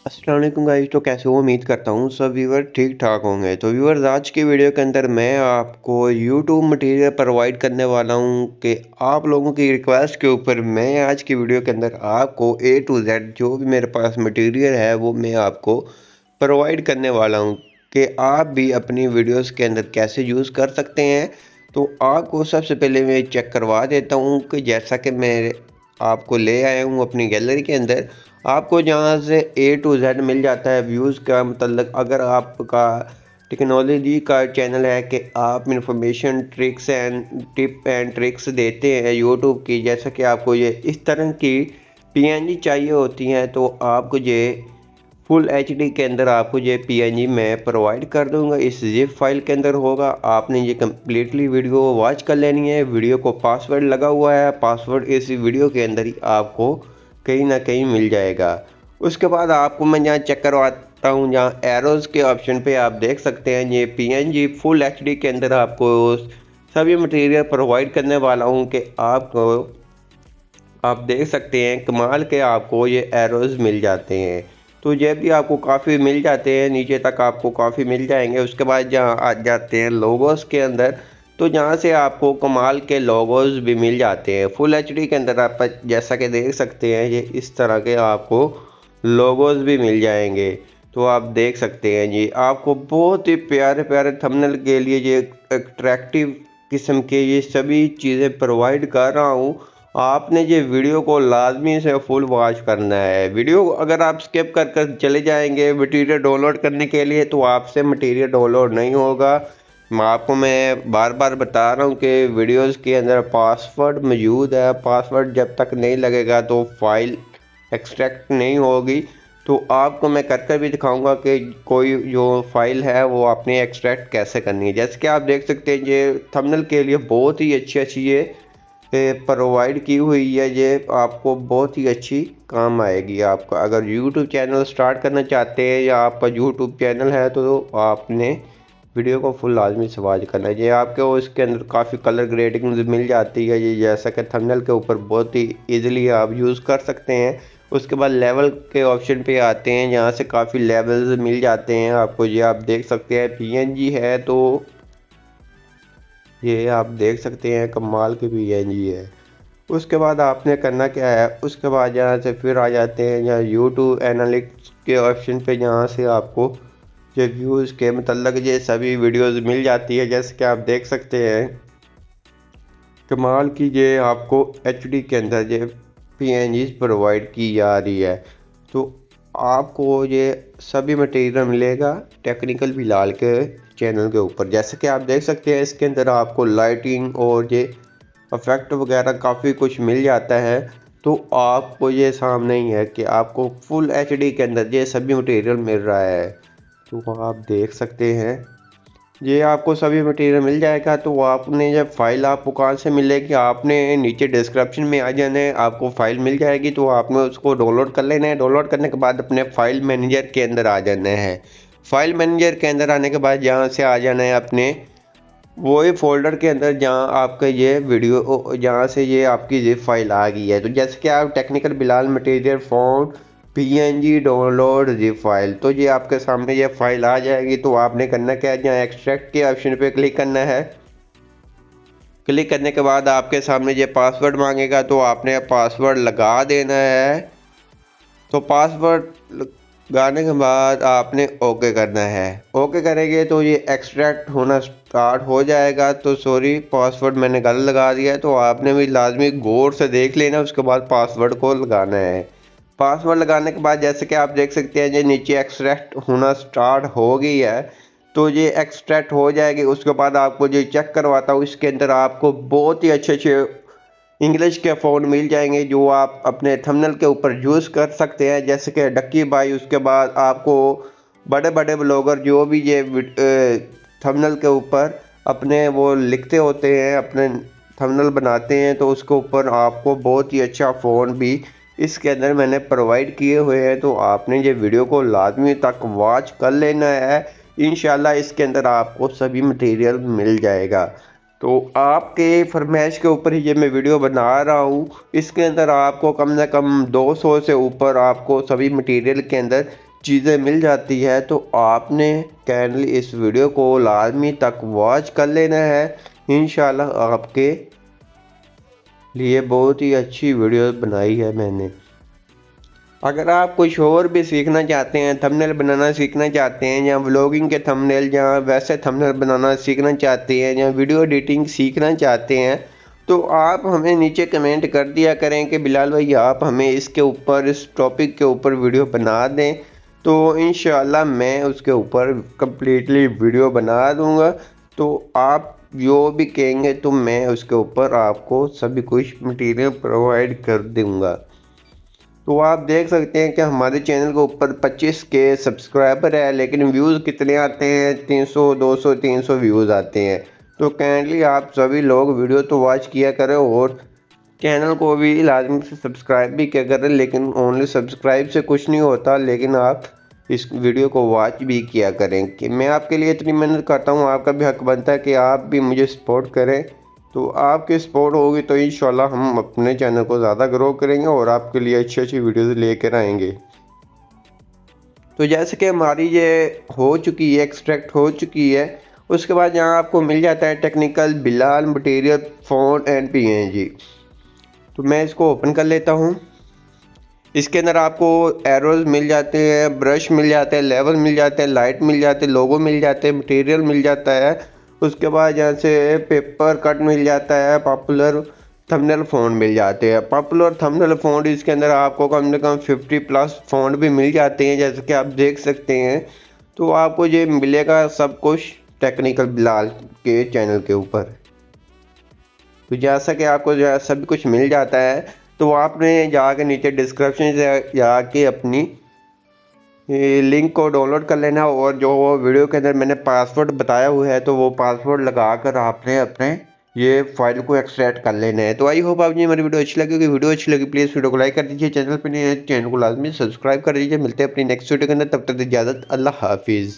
अस्सलाम वालेकुम गाइस। तो कैसे हो? उम्मीद करता हूँ सब व्यूअर ठीक ठाक होंगे। तो व्यूअर्स, आज की वीडियो के अंदर मैं आपको यूट्यूब मटेरियल प्रोवाइड करने वाला हूँ कि आप लोगों की रिक्वेस्ट के ऊपर मैं आज की वीडियो के अंदर आपको ए टू जेड जो भी मेरे पास मटेरियल है वो मैं आपको प्रोवाइड करने वाला हूँ कि आप भी अपनी वीडियोस के अंदर कैसे यूज़ कर सकते हैं। तो आपको सबसे पहले मैं चेक करवा देता हूँ कि जैसा कि मैं आपको ले आया हूँ अपनी गैलरी के अंदर, आपको जहाँ से ए टू जेड मिल जाता है व्यूज़ का मतलब। अगर आपका टेक्नोलॉजी का चैनल है कि आप information tricks and tip and tricks देते हैं यूट्यूब की, जैसा कि आपको ये इस तरह की पीएनजी चाहिए होती हैं, तो आपको ये फुल एचडी के अंदर आपको ये पीएनजी मैं प्रोवाइड कर दूंगा। इस जिप फाइल के अंदर होगा। आपने ये कम्प्लीटली वीडियो वॉच कर लेनी है। वीडियो को पासवर्ड लगा हुआ है, पासवर्ड इस वीडियो के अंदर ही आपको कहीं ना कहीं मिल जाएगा। उसके बाद आपको मैं यहाँ चेक करवाता हूँ, जहाँ एरोज़ के ऑप्शन पे आप देख सकते हैं ये पीएनजी फुल एचडी के अंदर आपको सभी मटेरियल प्रोवाइड करने वाला हूँ कि आपको आप देख सकते हैं कमाल के आपको ये एरोज़ मिल जाते हैं। तो ये भी आपको काफ़ी मिल जाते हैं, नीचे तक आपको काफ़ी मिल जाएंगे। उसके बाद जहाँ आ जाते हैं लोगोस के अंदर, तो जहाँ से आपको कमाल के लोगोस भी मिल जाते हैं फुल एचडी के अंदर। आप जैसा कि देख सकते हैं ये इस तरह के आपको लोगोस भी मिल जाएंगे। तो आप देख सकते हैं जी, आपको बहुत ही प्यारे प्यारे थंबनेल के लिए ये अट्रैक्टिव किस्म के ये सभी चीज़ें प्रोवाइड कर रहा हूँ। आपने ये वीडियो को लाजमी से फुल वॉच करना है। वीडियो अगर आप स्किप कर कर चले जाएंगे मटेरियल डाउनलोड करने के लिए, तो आपसे मटेरियल डाउनलोड नहीं होगा। मैं बार बार बता रहा हूँ कि वीडियोस के अंदर पासवर्ड मौजूद है। पासवर्ड जब तक नहीं लगेगा तो फाइल एक्सट्रैक्ट नहीं होगी। तो आपको मैं कर कर भी दिखाऊंगा कि कोई जो फाइल है वो आपने एक्सट्रैक्ट कैसे करनी है। जैसे कि आप देख सकते हैं ये थंबनेल के लिए बहुत ही अच्छी अच्छी ये प्रोवाइड की हुई है। ये आपको बहुत ही अच्छी काम आएगी। आपका अगर यूट्यूब चैनल स्टार्ट करना चाहते हैं या आपका यूट्यूब चैनल है तो आपने वीडियो को फुल लाजमी से वॉच करना है। ये आपको इसके अंदर काफ़ी कलर ग्रेडिंग मिल जाती है। ये जैसा कि थंबनेल के ऊपर बहुत ही ईजिली आप यूज़ कर सकते हैं। उसके बाद लेवल के ऑप्शन पे आते हैं, यहाँ से काफ़ी लेवल्स मिल जाते हैं आपको। ये आप देख सकते हैं पीएनजी है तो ये आप देख सकते हैं कमाल की पीएनजी है। उसके बाद आपने करना क्या है, उसके बाद यहाँ से फिर आ जाते हैं यहाँ यूट्यूब एनालिटिक्स के ऑप्शन पे, जहाँ से आपको जो व्यूज़ के मतलब ये सभी वीडियोस मिल जाती है। जैसे कि आप देख सकते हैं कमाल की ये आपको एचडी के अंदर ये पीएनजी प्रोवाइड की जा रही है। तो आपको ये सभी मटेरियल मिलेगा टेक्निकल बिलाल के चैनल के ऊपर। जैसे कि आप देख सकते हैं इसके अंदर आपको लाइटिंग और ये इफेक्ट वगैरह काफ़ी कुछ मिल जाता है। तो आपको ये सामने ही है कि आपको फुल एचडी के अंदर ये सभी मटेरियल मिल रहा है। तो आप देख सकते हैं ये आपको सभी मटेरियल मिल जाएगा। तो आपने जब फाइल आपको कहाँ से मिलेगी, आपने नीचे डिस्क्रिप्शन में आ जाना है, आपको फाइल मिल जाएगी। तो आपने उसको डाउनलोड कर लेना है। डाउनलोड करने के बाद अपने फाइल मैनेजर के अंदर आ जाना है। फाइल मैनेजर के अंदर आने के बाद यहाँ से आ जाना है अपने वही फोल्डर के अंदर जहाँ आपका ये वीडियो, जहाँ से ये आपकी जिप फाइल आ गई है। तो जैसे कि आप technical Bilal material found PNG download zip file, तो ये आपके सामने ये फाइल आ जाएगी। तो आपने करना क्या है, जहाँ एक्सट्रैक्ट के ऑप्शन पे क्लिक करना है। क्लिक करने के बाद आपके सामने ये पासवर्ड मांगेगा, तो आपने पासवर्ड लगा देना है। तो पासवर्ड लगाने के बाद आपने ओके करना है। ओके करेंगे तो ये एक्सट्रैक्ट होना स्टार्ट हो जाएगा। तो सॉरी, पासवर्ड मैंने गलत लगा दिया है, तो आपने भी लाजमी गौर से देख लेना, उसके बाद पासवर्ड को लगाना है। पासवर्ड लगाने के बाद जैसे कि आप देख सकते हैं ये नीचे एक्सट्रैक्ट होना स्टार्ट हो गई है। तो ये एक्सट्रैक्ट हो जाएगी। उसके बाद आपको जो चेक करवाता हूँ, इसके अंदर आपको बहुत ही अच्छे अच्छे इंग्लिश के फ़ॉन्ट मिल जाएंगे जो आप अपने थंबनेल के ऊपर यूज़ कर सकते हैं, जैसे कि डक्की भाई। उसके बाद आपको बड़े बड़े ब्लॉगर जो भी ये थंबनेल के ऊपर अपने वो लिखते होते हैं, अपने थंबनेल बनाते हैं, तो उसके ऊपर आपको बहुत ही अच्छा फ़ॉन्ट भी इसके अंदर मैंने प्रोवाइड किए हुए हैं। तो आपने ये वीडियो को लाजमी तक वॉच कर लेना है। इंशाल्लाह इसके अंदर आपको सभी मटेरियल मिल जाएगा। तो आपके फरमाइश के ऊपर ही ये मैं वीडियो बना रहा हूँ। इसके अंदर आपको कम से कम 200 से ऊपर आपको सभी मटेरियल के अंदर चीज़ें मिल जाती है, तो आपने काइंडली इस वीडियो को लाजमी तक वॉच कर लेना है। इंशाल्लाह आपके लिए बहुत ही अच्छी वीडियो बनाई है मैंने। अगर आप कुछ और भी सीखना चाहते हैं, थंबनेल बनाना सीखना चाहते हैं, या व्लॉगिंग के थंबनेल या वैसे थंबनेल बनाना सीखना चाहते हैं, या वीडियो एडिटिंग सीखना चाहते हैं, तो आप हमें नीचे कमेंट कर दिया करें कि बिलाल भाई आप हमें इसके ऊपर, इस टॉपिक के ऊपर वीडियो बना दें, तो इंशाल्लाह मैं उसके ऊपर कम्प्लीटली वीडियो बना दूँगा। तो आप जो भी कहेंगे तो मैं उसके ऊपर आपको सभी कुछ मटेरियल प्रोवाइड कर दूँगा। तो आप देख सकते हैं कि हमारे चैनल के ऊपर 25 के सब्सक्राइबर है, लेकिन व्यूज़ कितने आते हैं? 300 200 300 व्यूज़ आते हैं। तो काइंडली आप सभी लोग वीडियो तो वॉच किया करें और चैनल को भी लाजमी से सब्सक्राइब भी किया करें। लेकिन ओनली सब्सक्राइब से कुछ नहीं होता, लेकिन आप इस वीडियो को वॉच भी किया करें। कि मैं आपके लिए इतनी मेहनत करता हूँ, आपका भी हक बनता है कि आप भी मुझे सपोर्ट करें। तो आपकी सपोर्ट होगी तो इंशाल्लाह हम अपने चैनल को ज़्यादा ग्रो करेंगे और आपके लिए अच्छी अच्छी वीडियोज़ लेकर आएंगे। तो जैसे कि हमारी ये हो चुकी है, एक्सट्रैक्ट हो चुकी है, उसके बाद यहाँ आपको मिल जाता है technical Bilal material font and PNG। तो मैं इसको ओपन कर लेता हूँ। इसके अंदर आपको एरोज मिल जाते हैं, ब्रश मिल जाते हैं, लेवल मिल जाते हैं, लाइट मिल जाते हैं, लोगो मिल जाते हैं, मटेरियल मिल जाता है। उसके बाद यहाँ से पेपर कट मिल जाता है, पॉपुलर थंबनेल फ़ॉन्ट मिल जाते हैं। पॉपुलर थंबनेल फ़ॉन्ट इसके अंदर आपको कम से कम 50+ फ़ॉन्ट भी मिल जाते हैं, जैसे कि आप देख सकते हैं। तो आपको ये मिलेगा सब कुछ टेक्निकल बिलाल के चैनल के ऊपर। तो जैसा कि आपको जो है सब कुछ मिल जाता है, तो आपने जाके नीचे डिस्क्रिप्शन से जाके अपनी लिंक को डाउनलोड कर लेना, और जो वीडियो के अंदर मैंने पासवर्ड बताया हुआ है तो वो पासवर्ड लगाकर आपने अपने ये फाइल को एक्सट्रैक्ट कर लेना है। तो आई होप आपको हमारी वीडियो अच्छी लगी होगी। वीडियो अच्छी लगी प्लीज़ वीडियो को लाइक कर दीजिए, चैनल पर नहीं है चैनल को लाजमी सब्सक्राइब कर दीजिए। मिलते हैं अपनी नेक्स्ट वीडियो के अंदर, तब तक इजाज़त, अल्लाह हाफिज़।